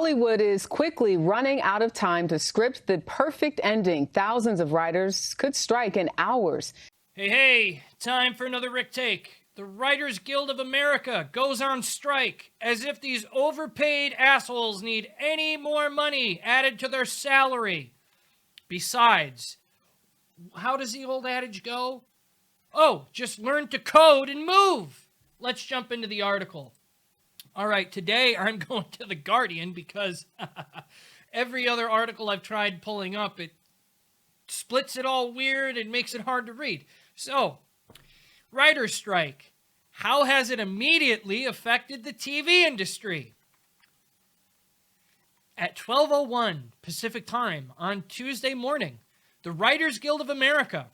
Hollywood is quickly running out of time to script the perfect ending. Thousands of writers could strike in hours. Hey, time for another Rick Take. The Writers Guild of America goes on strike, as if these overpaid assholes need any more money added to their salary. Besides, how does the old adage go? Oh, just learn to code and move. Let's jump into the article. All right, today I'm going to The Guardian because every other article I've tried pulling up, it splits it all weird and makes it hard to read. So, writer's strike. How has it immediately affected the TV industry? At 12:01 Pacific Time on Tuesday morning, the Writers Guild of America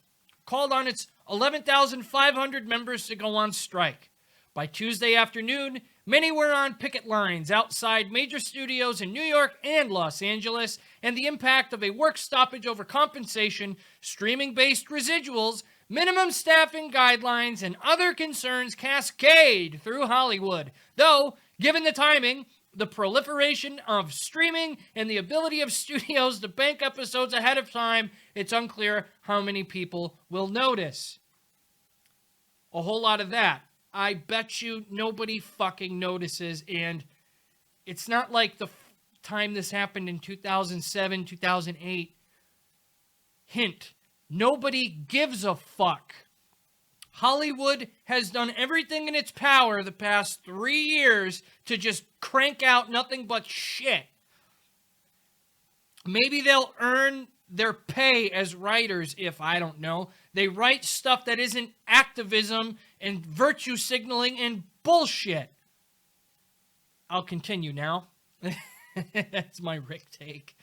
called on its 11,500 members to go on strike. By Tuesday afternoon, many were on picket lines outside major studios in New York and Los Angeles, and the impact of a work stoppage over compensation, streaming-based residuals, minimum staffing guidelines, and other concerns cascade through Hollywood. Though, given the timing, the proliferation of streaming, and the ability of studios to bank episodes ahead of time, it's unclear how many people will notice. A whole lot of that. I bet you nobody fucking notices, and it's not like the time this happened in 2007, 2008. Hint, nobody gives a fuck. Hollywood has done everything in its power the past 3 years to just crank out nothing but shit. Maybe they'll earn their pay as writers if, I don't know, they write stuff that isn't activism and virtue signaling and bullshit. I'll continue now. That's my Rick Take.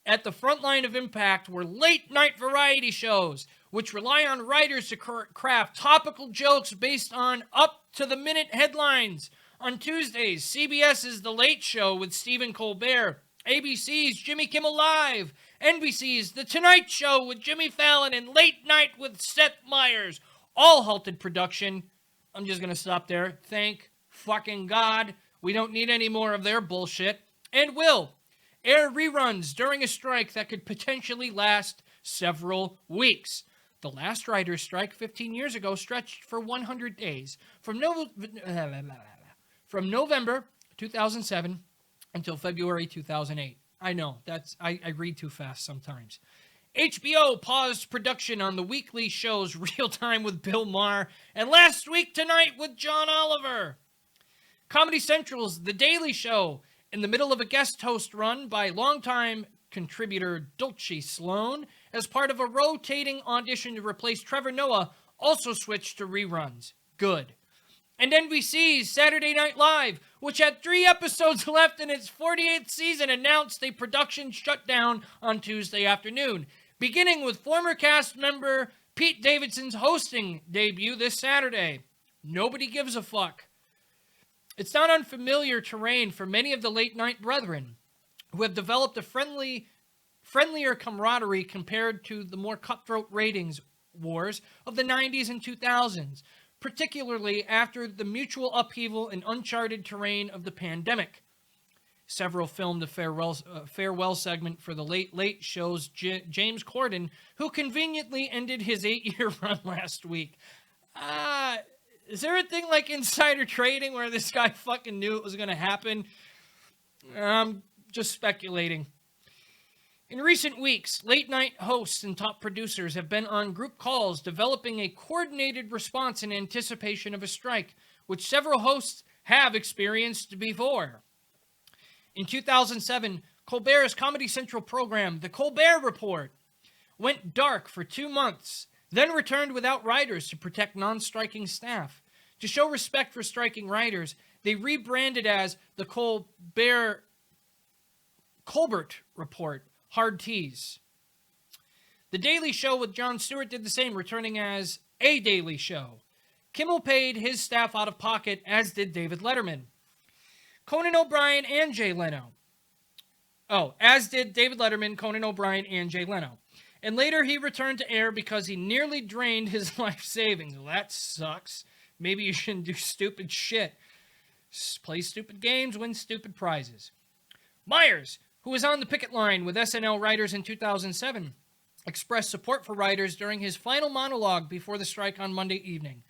At the front line of impact were late-night variety shows, which rely on writers to craft topical jokes based on up-to-the-minute headlines. On Tuesdays, CBS's The Late Show with Stephen Colbert, ABC's Jimmy Kimmel Live, NBC's The Tonight Show with Jimmy Fallon, and Late Night with Seth Meyers all halted production. I'm just going to stop there. Thank fucking God. We don't need any more of their bullshit. And will air reruns during a strike that could potentially last several weeks. The last writer's strike 15 years ago stretched for 100 days, from November 2007 until February 2008. I know, I read too fast sometimes. HBO paused production on the weekly shows Real Time with Bill Maher and Last Week Tonight with John Oliver. Comedy Central's The Daily Show, in the middle of a guest host run by longtime contributor Dulce Sloan, as part of a rotating audition to replace Trevor Noah, also switched to reruns. Good. And NBC's Saturday Night Live, which had 3 episodes left in its 48th season, announced a production shutdown on Tuesday afternoon, beginning with former cast member Pete Davidson's hosting debut this Saturday. Nobody gives a fuck. It's not unfamiliar terrain for many of the late-night brethren, who have developed a friendlier camaraderie compared to the more cutthroat ratings wars of the 90s and 2000s, particularly after the mutual upheaval and uncharted terrain of the pandemic. Several filmed a farewell segment for the Late Late Show's James Corden, who conveniently ended his 8-year run last week. Is there a thing like insider trading where this guy fucking knew it was going to happen? I'm just speculating. In recent weeks, late-night hosts and top producers have been on group calls developing a coordinated response in anticipation of a strike, which several hosts have experienced before. In 2007, Colbert's Comedy Central program, The Colbert Report, went dark for 2 months, then returned without writers to protect non-striking staff. To show respect for striking writers, they rebranded as The Colbert Report, Hard Tease. The Daily Show with Jon Stewart did the same, returning as A Daily Show. Kimmel paid his staff out of pocket, as did David Letterman. Conan O'Brien and Jay Leno. As did David Letterman, Conan O'Brien, and Jay Leno. And later he returned to air because he nearly drained his life savings. Well, that sucks. Maybe you shouldn't do stupid shit. Play stupid games, win stupid prizes. Myers, who was on the picket line with SNL writers in 2007, expressed support for writers during his final monologue before the strike on Monday evening.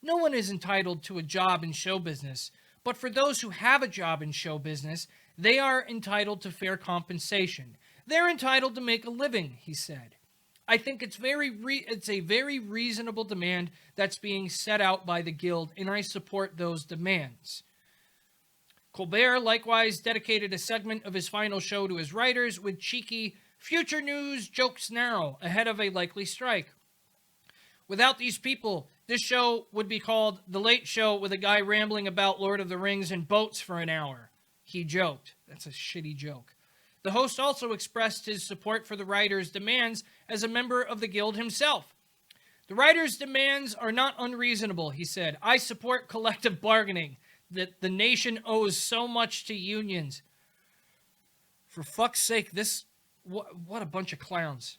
No one is entitled to a job in show business, but for those who have a job in show business, they are entitled to fair compensation. They're entitled to make a living, he said. I think it's a very reasonable demand that's being set out by the Guild, and I support those demands. Colbert likewise dedicated a segment of his final show to his writers with cheeky future news jokes now ahead of a likely strike. Without these people, this show would be called The Late Show with a guy rambling about Lord of the Rings and boats for an hour. He joked. That's a shitty joke. The host also expressed his support for the writers' demands as a member of the Guild himself. The writers' demands are not unreasonable, he said. I support collective bargaining, that the nation owes so much to unions. For fuck's sake, what a bunch of clowns.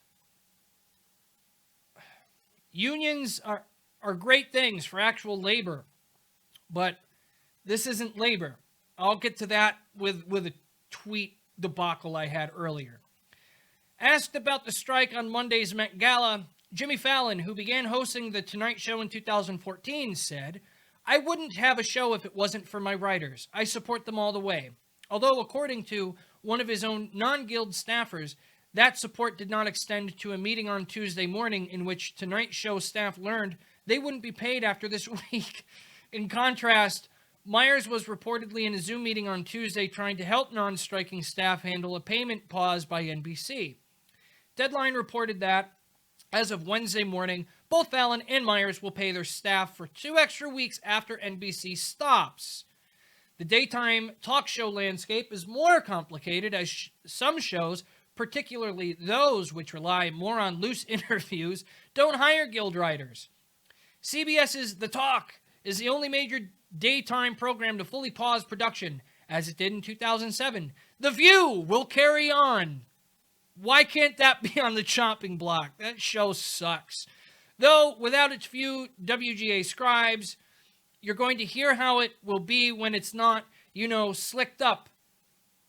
Unions are great things for actual labor, but this isn't labor. I'll get to that with a tweet debacle I had earlier. Asked about the strike on Monday's Met Gala, Jimmy Fallon, who began hosting The Tonight Show in 2014, said, I wouldn't have a show if it wasn't for my writers. I support them all the way. Although, according to one of his own non-Guild staffers, that support did not extend to a meeting on Tuesday morning in which Tonight Show staff learned they wouldn't be paid after this week. In contrast, Myers was reportedly in a Zoom meeting on Tuesday trying to help non-striking staff handle a payment pause by NBC. Deadline reported that, as of Wednesday morning, both Fallon and Myers will pay their staff for 2 extra weeks after NBC stops. The daytime talk show landscape is more complicated as some shows, particularly those which rely more on loose interviews, don't hire Guild writers. CBS's The Talk is the only major daytime program to fully pause production, as it did in 2007. The View will carry on. Why can't that be on the chopping block? That show sucks. Though, without its few WGA scribes, you're going to hear how it will be when it's not, slicked up,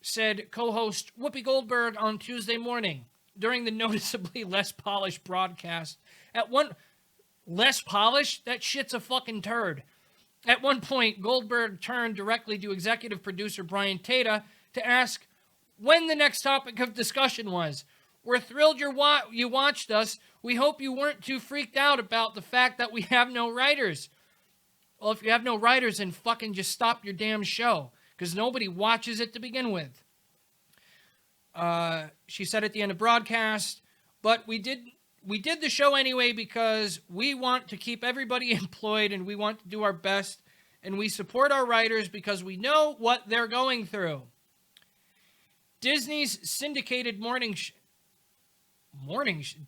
said co-host Whoopi Goldberg on Tuesday morning during the noticeably less polished broadcast. Less polished? That shit's a fucking turd. At one point, Goldberg turned directly to executive producer Brian Tata to ask when the next topic of discussion was. We're thrilled you watched us. We hope you weren't too freaked out about the fact that we have no writers. Well, if you have no writers, then fucking just stop your damn show, because nobody watches it to begin with. She said at the end of broadcast, but we did the show anyway because we want to keep everybody employed and we want to do our best, and we support our writers because we know what they're going through. Disney's syndicated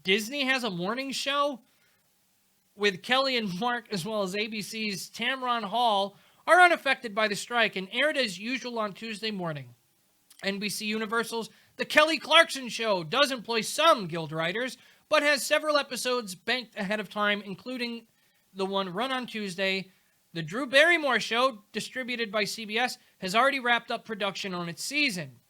Disney has a morning show with Kelly and Mark, as well as ABC's Tamron Hall, are unaffected by the strike and aired as usual on Tuesday morning. NBC Universal's The Kelly Clarkson Show does employ some Guild writers, but has several episodes banked ahead of time, including the one run on Tuesday. The Drew Barrymore Show, distributed by CBS, has already wrapped up production on its season.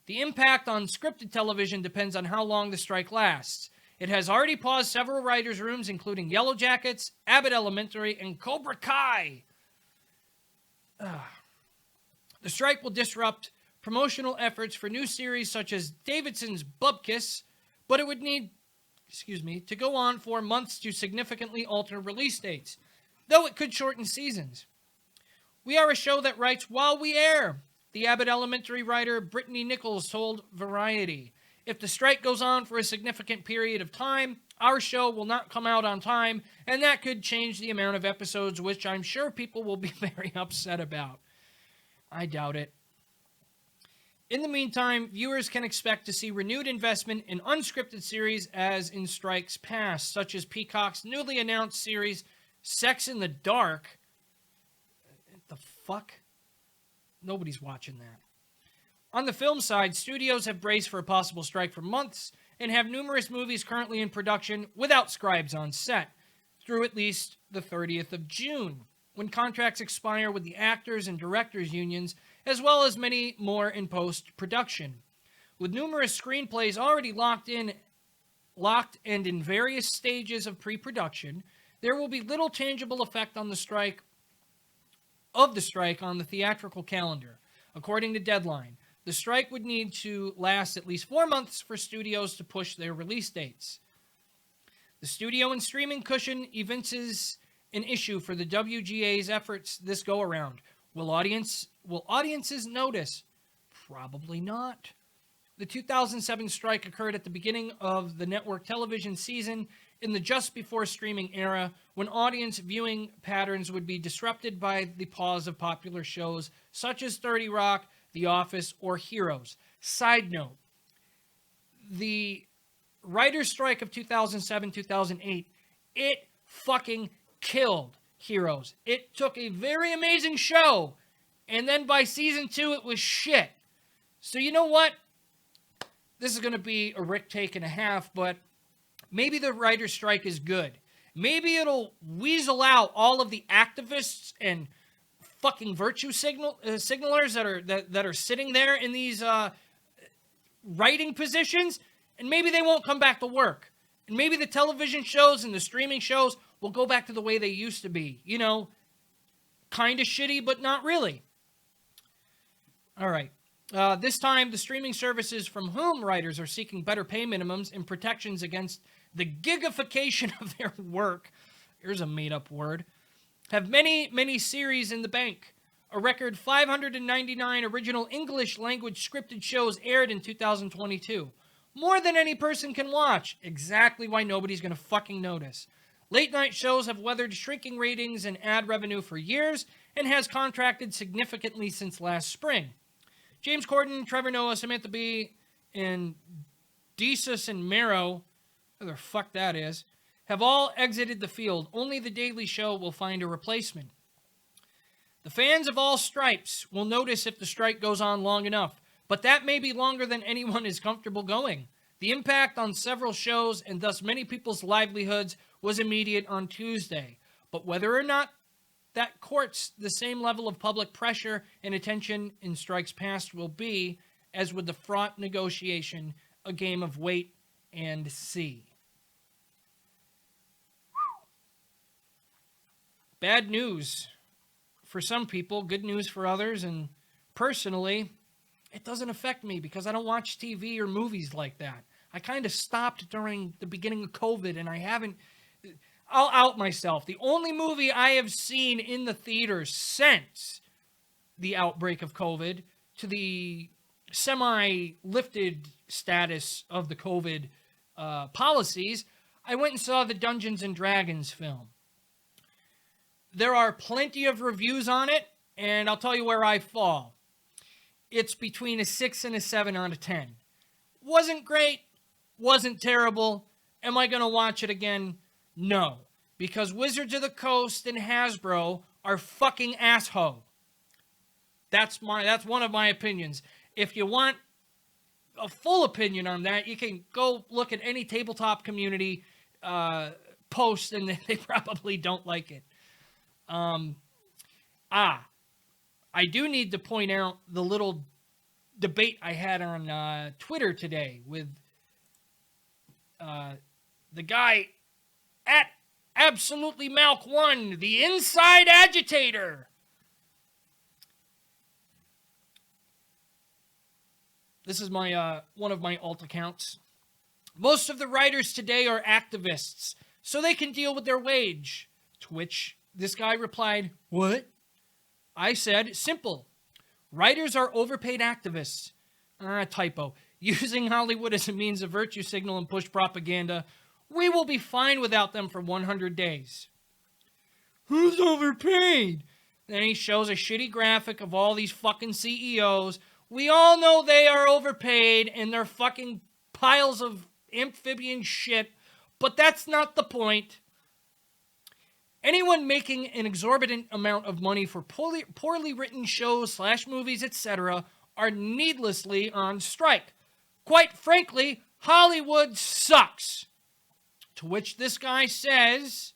The impact on scripted television depends on how long the strike lasts. It has already paused several writers' rooms, including Yellow Jackets, Abbott Elementary, and Cobra Kai. The strike will disrupt promotional efforts for new series such as Davidson's Bupkis, but it would need, to go on for months to significantly alter release dates, though it could shorten seasons. We are a show that writes while we air, the Abbott Elementary writer Brittany Nichols told Variety. If the strike goes on for a significant period of time, our show will not come out on time, and that could change the amount of episodes, which I'm sure people will be very upset about. I doubt it. In the meantime, viewers can expect to see renewed investment in unscripted series as in strikes past, such as Peacock's newly announced series, Sex in the Dark. What the fuck? Nobody's watching that. On the film side, studios have braced for a possible strike for months and have numerous movies currently in production without scribes on set through at least the 30th of June, when contracts expire with the actors and directors unions as well as many more in post-production. With numerous screenplays already locked and in various stages of pre-production, there will be little tangible effect on the strike on the theatrical calendar. According to Deadline, the strike would need to last at least 4 months for studios to push their release dates. The studio and streaming cushion evinces an issue for the WGA's efforts this go-around. Will audiences notice? Probably not. The 2007 strike occurred at the beginning of the network television season in the just before streaming era, when audience viewing patterns would be disrupted by the pause of popular shows such as 30 Rock, The Office, or Heroes. Side note, the writer's strike of 2007-2008, it fucking killed Heroes. It took a very amazing show, and then by season 2, it was shit. So you know what? This is going to be a Rick take and a half, but maybe the writer's strike is good. Maybe it'll weasel out all of the activists and fucking virtue signalers that are sitting there in these writing positions, and maybe they won't come back to work. And maybe the television shows and the streaming shows will go back to the way they used to be. You know, kind of shitty, but not really. All right. This time, the streaming services from whom writers are seeking better pay minimums and protections against the gigification of their work, here's a made-up word, have many series in the bank. A record 599 original English-language scripted shows aired in 2022. More than any person can watch. Exactly why nobody's going to fucking notice. Late-night shows have weathered shrinking ratings and ad revenue for years and has contracted significantly since last spring. James Corden, Trevor Noah, Samantha Bee, and Desus and Mero, who the fuck that is, have all exited the field. Only The Daily Show will find a replacement. The fans of all stripes will notice if the strike goes on long enough, but that may be longer than anyone is comfortable going. The impact on several shows and thus many people's livelihoods was immediate on Tuesday, but whether or not that courts the same level of public pressure and attention in strikes past will be, as with the fraught negotiation, a game of wait and see. Bad news for some people, good news for others, and personally, it doesn't affect me because I don't watch TV or movies like that. I kind of stopped during the beginning of COVID, and I haven't... I'll out myself. The only movie I have seen in the theaters since the outbreak of COVID, to the semi-lifted status of the COVID policies, I went and saw the Dungeons and Dragons film. There are plenty of reviews on it, and I'll tell you where I fall. It's between a 6 and a 7 out of 10. Wasn't great, wasn't terrible. Am I going to watch it again? No, because Wizards of the Coast and Hasbro are fucking asshole. That's one of my opinions. If you want a full opinion on that, you can go look at any tabletop community post, and they probably don't like it. I do need to point out the little debate I had on Twitter today with the guy at Absolutely Malk1, the inside agitator. This is my one of my alt accounts. Most of the writers today are activists, so they can deal with their wage. To which this guy replied, "What?" I said, simple. Writers are overpaid activists. Typo. Using Hollywood as a means of virtue signal and push propaganda. We will be fine without them for 100 days. Who's overpaid? Then he shows a shitty graphic of all these fucking CEOs. We all know they are overpaid and they're fucking piles of amphibian shit, but that's not the point. Anyone making an exorbitant amount of money for poorly written shows / movies, etc. are needlessly on strike. Quite frankly, Hollywood sucks. To which this guy says,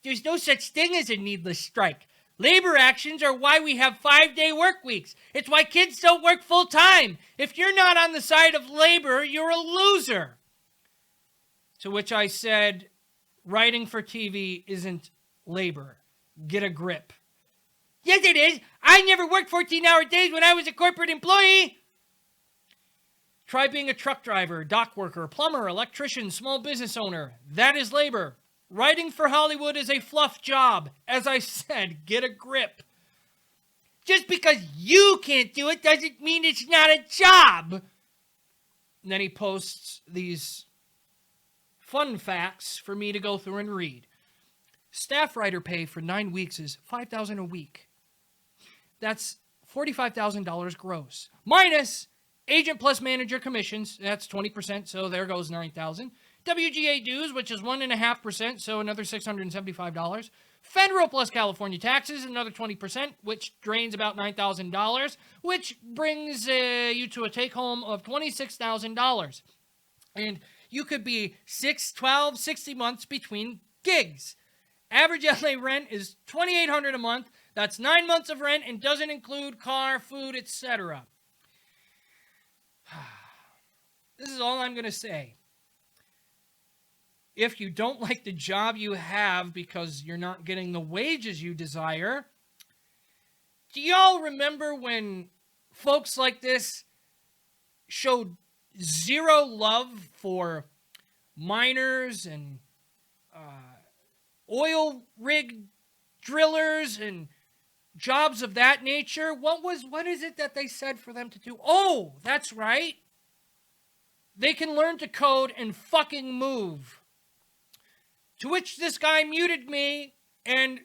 there's no such thing as a needless strike. Labor actions are why we have 5-day work weeks. It's why kids don't work full time. If you're not on the side of labor, you're a loser. To which I said, writing for TV isn't labor. Get a grip. Yes, it is. I never worked 14-hour days when I was a corporate employee. Try being a truck driver, dock worker, plumber, electrician, small business owner. That is labor. Writing for Hollywood is a fluff job. As I said, get a grip. Just because you can't do it doesn't mean it's not a job. And then he posts these fun facts for me to go through and read. Staff writer pay for 9 weeks is $5,000 a week. That's $45,000 gross. Minus agent plus manager commissions. That's 20%, so there goes $9,000. WGA dues, which is 1.5%, so another $675. Federal plus California taxes, another 20%, which drains about $9,000, which brings you to a take-home of $26,000. And you could be 6, 12, 60 months between gigs. Average LA rent is $2,800 a month. That's 9 months of rent and doesn't include car, food, etc. This is all I'm going to say. If you don't like the job you have because you're not getting the wages you desire, do y'all remember when folks like this showed zero love for miners and oil rig drillers and jobs of that nature? What is it that they said for them to do? Oh, that's right. They can learn to code and fucking move. To which this guy muted me and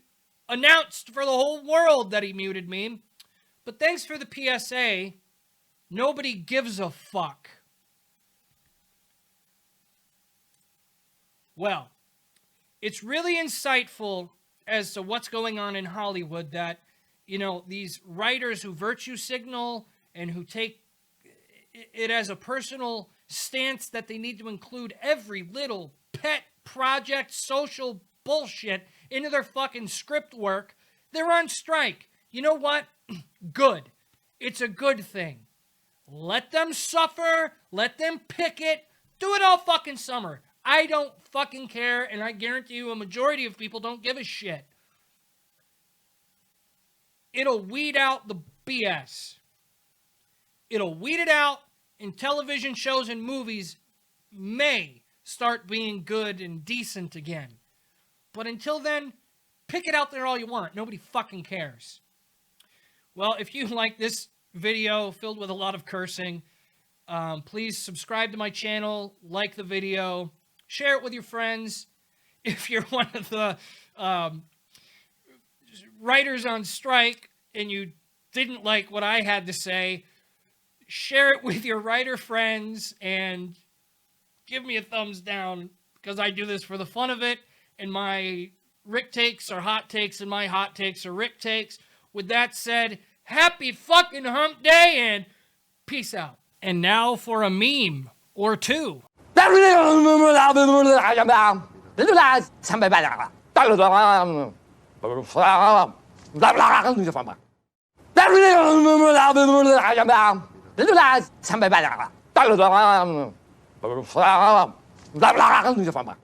announced for the whole world that he muted me. But thanks for the PSA. Nobody gives a fuck. Well, it's really insightful as to what's going on in Hollywood that, you know, these writers who virtue signal and who take it as a personal stance that they need to include every little pet project, social bullshit into their fucking script work, they're on strike. You know what? Good. It's a good thing. Let them suffer. Let them picket. Do it all fucking summer. I don't fucking care, and I guarantee you a majority of people don't give a shit. It'll weed out the BS. It'll weed it out, and television shows and movies may start being good and decent again. But until then, pick it out there all you want. Nobody fucking cares. Well, if you like this video filled with a lot of cursing, please subscribe to my channel, like the video, share it with your friends. If you're one of the writers on strike and you didn't like what I had to say, share it with your writer friends and give me a thumbs down, because I do this for the fun of it, and my Rick takes are hot takes and my hot takes are Rick takes. With that said, happy fucking hump day and peace out. And now for a meme or two. Blah, blah, blah, blah, blah.